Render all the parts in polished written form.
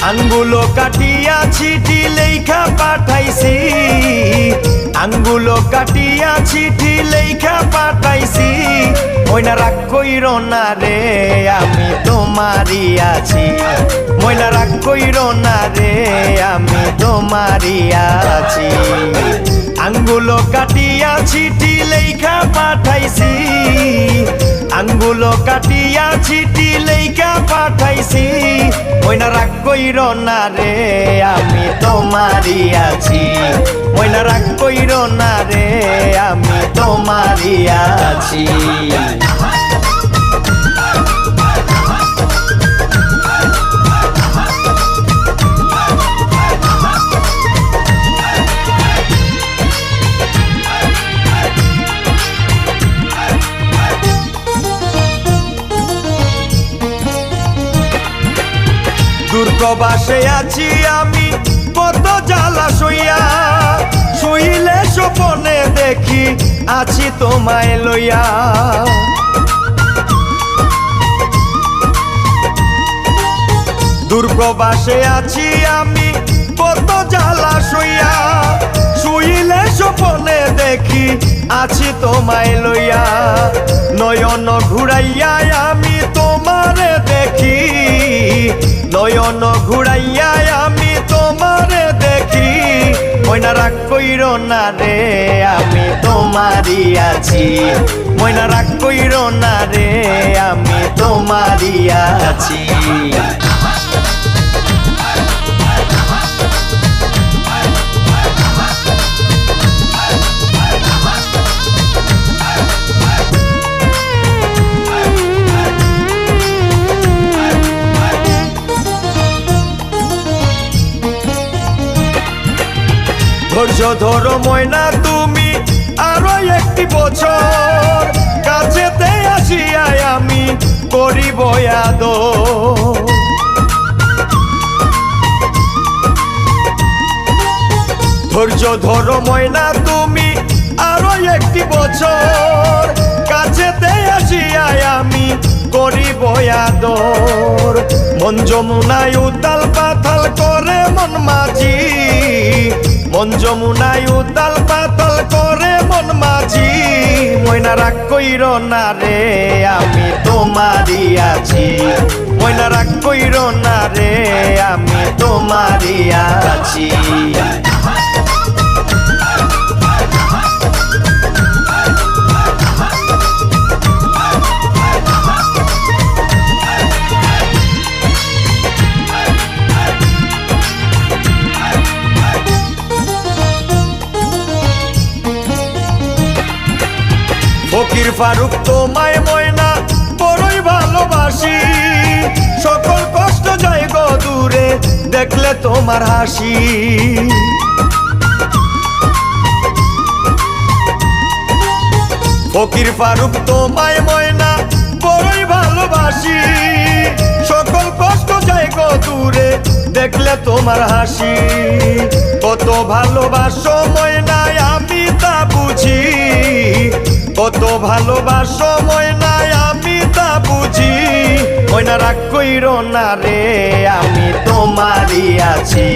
আঙ্গুলো কাটিয়া চিঠি লেখা পাঠাইছি, আঙ্গুলো কাটিয়া চিঠি লেখা পাঠাইছি। ময়না রাগ কইর না রে আমি তোমারই আছি, ময়না রাগ কইর না রে আমি তোমারই আছি। আঙ্গুলো কাটিয়া চিঠি লেখা পাঠাইছি, আঙ্গুলো কাটিয়া চিঠি লেখা পাঠাইছি। ময়না রাগ কইর না রে আমি তোমারই আছি, ময়না রাগ কইর না রে আমি তোমারই আছি। দূরপ্রবাসে আছি আমি কত জ্বালা সইয়া, শুইলে স্বপ্নে দেখি আছি তোমায় লইয়া। দূরপ্রবাসে আছি আমি কত জ্বালা সইয়া, শুইলে স্বপ্নে দেখি আছি তোমায় লইয়া। নয়ন ঘুরাইয়া আমি তোমারে দেখি, নয়ন ঘুরাইয়া আমি তোমারে দেখি। ময়না রাগ কইর না রে আমি তোমারই আছি, ময়না রাগ কইর না রে আমি তোমারই আছি। ধৈর্য ধরো ময়না তুমি আরো একটি বছর, কাছেতে আসিয়াই আমি করিব আদর। ধৈর্য ধরো ময়না তুমি আরো একটি বছর, কাছেতে আসিয়াই আমি করিব আদর। মন যমুনায় উতাল পাতাল করে মন মাঝি, মন যমুনায় উতাল পাতাল করে মন মাঝি। ময়না রাগ কইর না রে আমি তোমারই আছি, ময়না রাগ কইর না রে আমি তোমারই আছি। ফকির ফারুক তোমায় ময়না বড়ই ভালোবাসি, সকল কষ্ট যায় গো দূরে দেখলে তোমার হাসি। ফকির ফারুক তোমায় ময়না বড়ই ভালোবাসি, সকল কষ্ট যায় গো দূরে দেখলে তোমার হাসি। কত ভালোবাসো ময়না আমি তা বুঝি, কত ভালোবাসো ময়না আমি তা বুঝি। ময়না রাগ কইর না রে আমি তোমারই আছি,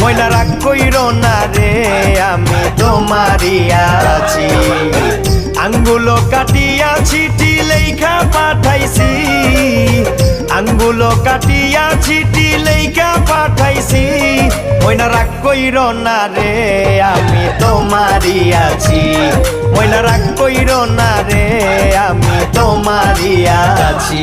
ময়না রাগ কইর না রে আমি তোমারই আছি। আঙ্গুলো কাটিয়া চিঠি লেখা পাঠাইছি, আঙ্গুলো কাটিয়া চিঠি লেখা পাঠাইছি। ময়না রাগ কইর না রে আমি তোমারই আছি, ময়না রাগ কইর না রে আমি তোমারই আছি।